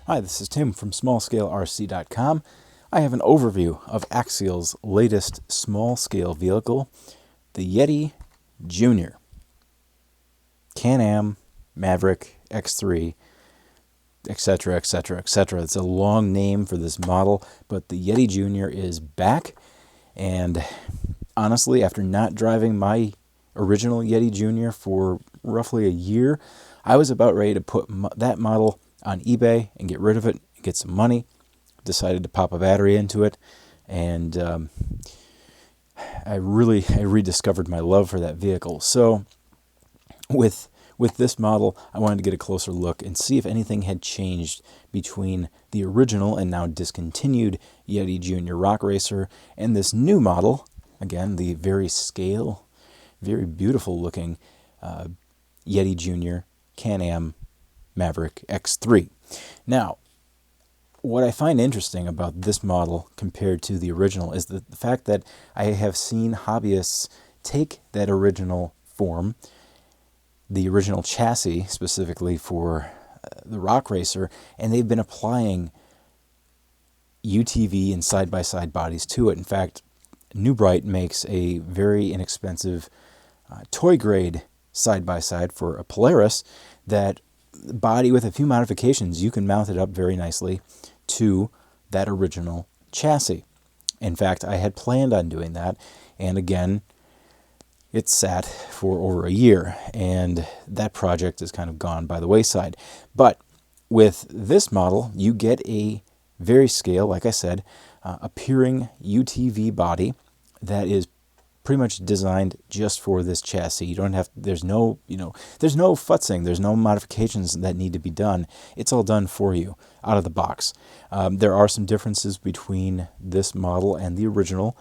Hi, this is Tim from smallscalerc.com. I have an overview of Axial's latest small-scale vehicle, the Yeti Junior. Can-Am, Maverick, X3, etc., etc., etc. It's a long name for this model, but the Yeti Junior is back. And honestly, after not driving my original Yeti Junior for roughly a year, I was about ready to put that model on eBay and get rid of it, get some money. Decided to pop a battery into it, and I rediscovered my love for that vehicle. So with this model, I wanted to get a closer look and see if anything had changed between the original and now discontinued Yeti Junior Rock Racer and this new model. Again, the very beautiful looking Yeti Junior Can-Am Maverick X3. Now, what I find interesting about this model compared to the original is the fact that I have seen hobbyists take that original form, the original chassis specifically for the Rock Racer, and they've been applying UTV and side-by-side bodies to it. In fact, New Bright makes a very inexpensive toy-grade side-by-side for a Polaris that body, with a few modifications, you can mount it up very nicely to that original chassis. In fact, I had planned on doing that, and again, it sat for over a year, and that project is kind of gone by the wayside. But with this model, you get a very scale, like I said, appearing UTV body that is pretty much designed just for this chassis. You don't have, there's no futzing, there's no modifications that need to be done. It's all done for you out of the box. There are some differences between this model and the original,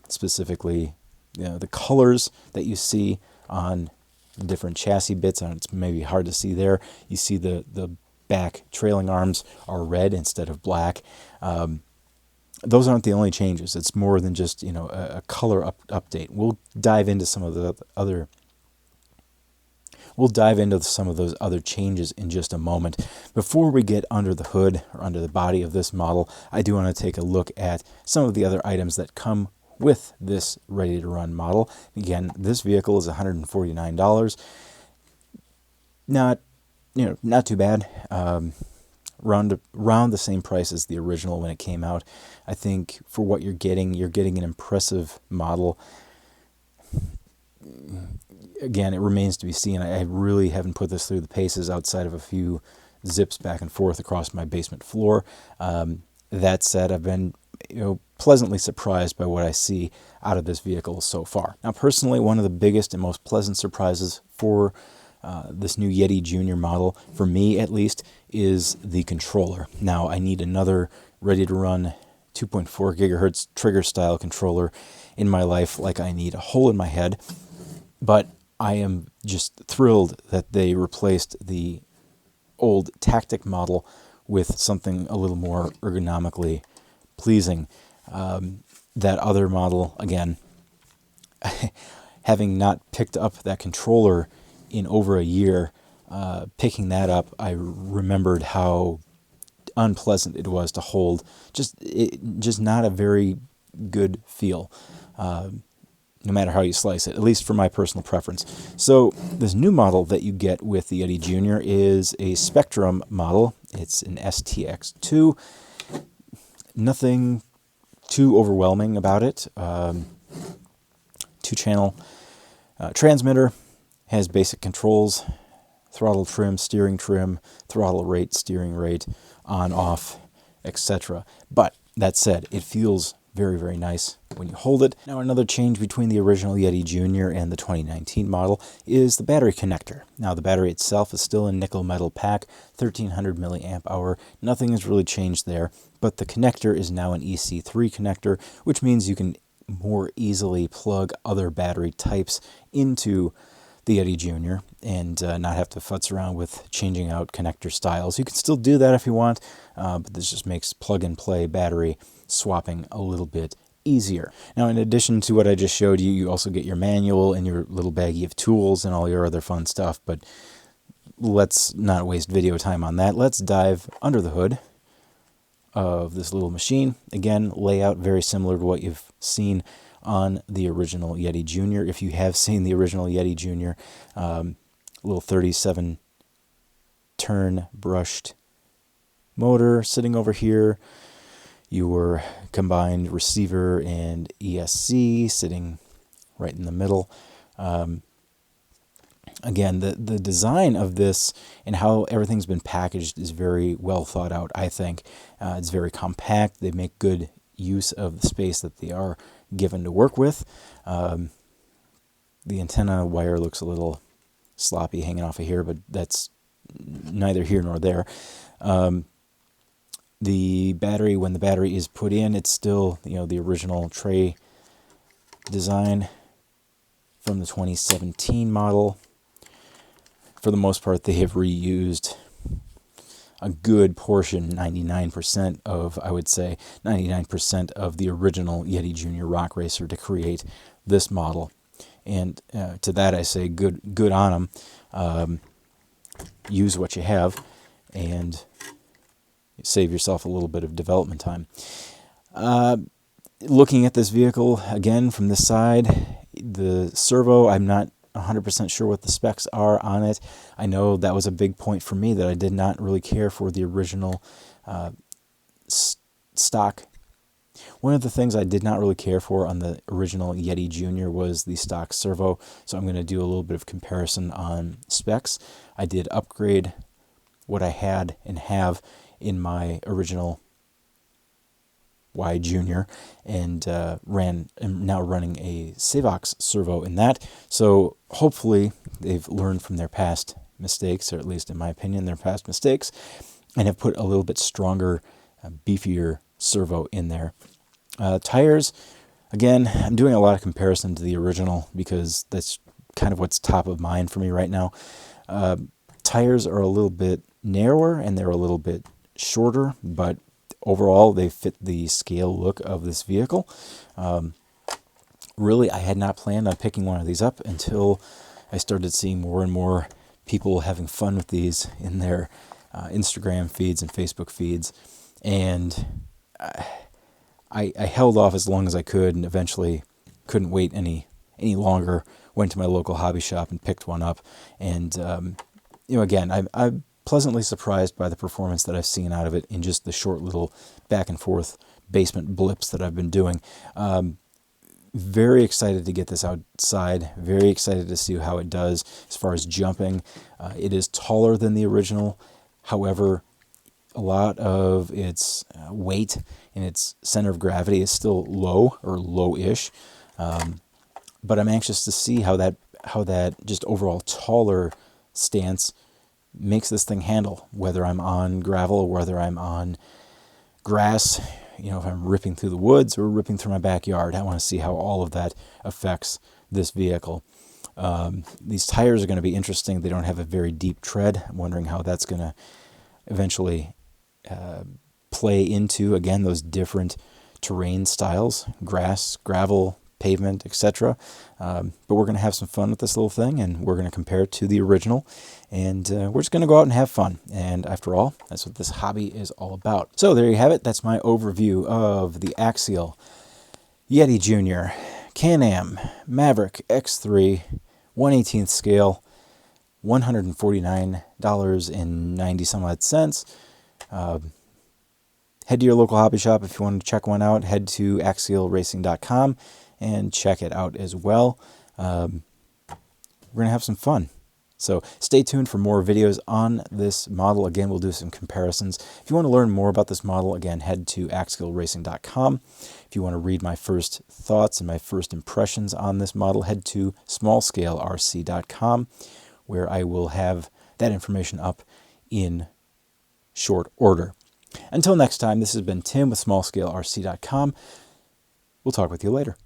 specifically, the colors that you see on the different chassis bits. It's maybe hard to see there. You see the back trailing arms are red instead of black. Those aren't the only changes. It's more than just a color update. We'll dive into some of the other. We'll dive into some of those other changes in just a moment. Before we get under the hood or under the body of this model, I do want to take a look at some of the other items that come with this ready-to-run model. Again, this vehicle is $149. Not too bad. Around the same price as the original when it came out. I think for what you're getting an impressive model. Again, it remains to be seen. I really haven't put this through the paces outside of a few zips back and forth across my basement floor. That said, I've been pleasantly surprised by what I see out of this vehicle so far. Now, personally, one of the biggest and most pleasant surprises for this new Yeti Junior model, for me at least, is the controller. Now, I need another ready-to-run 2.4 gigahertz trigger-style controller in my life, like I need a hole in my head. But I am just thrilled that they replaced the old Tactic model with something a little more ergonomically pleasing. That other model, again, having not picked up that controller in over a year, picking that up, I remembered how unpleasant it was to hold. Just not a very good feel, no matter how you slice it, at least for my personal preference. So this new model that you get with the Yeti Junior is a Spectrum model. It's an STX2. Nothing too overwhelming about it. 2-channel transmitter. Has basic controls, throttle trim, steering trim, throttle rate, steering rate, on, off, etc. But that said, it feels very, very nice when you hold it. Now, another change between the original Yeti Junior and the 2019 model is the battery connector. Now, the battery itself is still a nickel metal pack, 1300 milliamp hour. Nothing has really changed there, but the connector is now an EC3 connector, which means you can more easily plug other battery types into the Yeti Junior and not have to futz around with changing out connector styles. You can still do that if you want, but this just makes plug-and-play battery swapping a little bit easier. Now, in addition to what I just showed you, you also get your manual and your little baggie of tools and all your other fun stuff, but let's not waste video time on that. Let's dive under the hood of this little machine. Again, layout very similar to what you've seen on the original Yeti Junior. If you have seen the original Yeti Junior, little 37 turn brushed motor sitting over here. Your combined receiver and ESC sitting right in the middle. Again, the design of this and how everything's been packaged is very well thought out, I think. It's very compact. They make good use of the space that they are given to work with. The antenna wire looks a little sloppy hanging off of here, but that's neither here nor there. The battery, when the battery is put in, it's still, the original tray design from the 2017 model. For the most part, they have reused a good portion, 99% of, I would say, 99% of the original Yeti Junior Rock Racer to create this model. And to that I say good on them. Use what you have and save yourself a little bit of development time. Looking at this vehicle, again, from this side, the servo, I'm not 100% sure what the specs are on it. I know that was a big point for me, that I did not really care for the original stock. One of the things I did not really care for on the original Yeti Junior was the stock servo, so I'm going to do a little bit of comparison on specs. I did upgrade what I had and have in my original Y Junior, and am now running a Savox servo in that. So hopefully they've learned from their past mistakes, or at least in my opinion, their past mistakes, and have put a little bit stronger, beefier servo in there. Tires, again, I'm doing a lot of comparison to the original because that's kind of what's top of mind for me right now. Tires are a little bit narrower and they're a little bit shorter, but overall, they fit the scale look of this vehicle. Really, I had not planned on picking one of these up until I started seeing more and more people having fun with these in their Instagram feeds and Facebook feeds. And I held off as long as I could, and eventually couldn't wait any longer. Went to my local hobby shop and picked one up. And, again, I'm pleasantly surprised by the performance that I've seen out of it in just the short little back and forth basement blips that I've been doing. Very excited to get this outside. Very excited to see how it does as far as jumping. It is taller than the original. However, a lot of its weight and its center of gravity is still low or low-ish. But I'm anxious to see how that just overall taller stance makes this thing handle, whether I'm on gravel or whether I'm on grass, if I'm ripping through the woods or ripping through my backyard. I want to see how all of that affects this vehicle. These tires are going to be interesting. They don't have a very deep tread. I'm wondering how that's going to eventually play into, again, those different terrain styles, grass, gravel, pavement, etc. But we're going to have some fun with this little thing, and we're going to compare it to the original, and we're just going to go out and have fun. And after all, that's what this hobby is all about. So there you have it. That's my overview of the Axial Yeti Junior Can-Am Maverick X3 1/18th scale, $149.90 some odd cents. Head to your local hobby shop if you want to check one out. Head to axialracing.com and check it out as well. We're going to have some fun. So stay tuned for more videos on this model. Again, we'll do some comparisons. If you want to learn more about this model, again, head to axialracing.com. If you want to read my first thoughts and my first impressions on this model, head to smallscalerc.com, where I will have that information up in short order. Until next time, this has been Tim with smallscalerc.com. We'll talk with you later.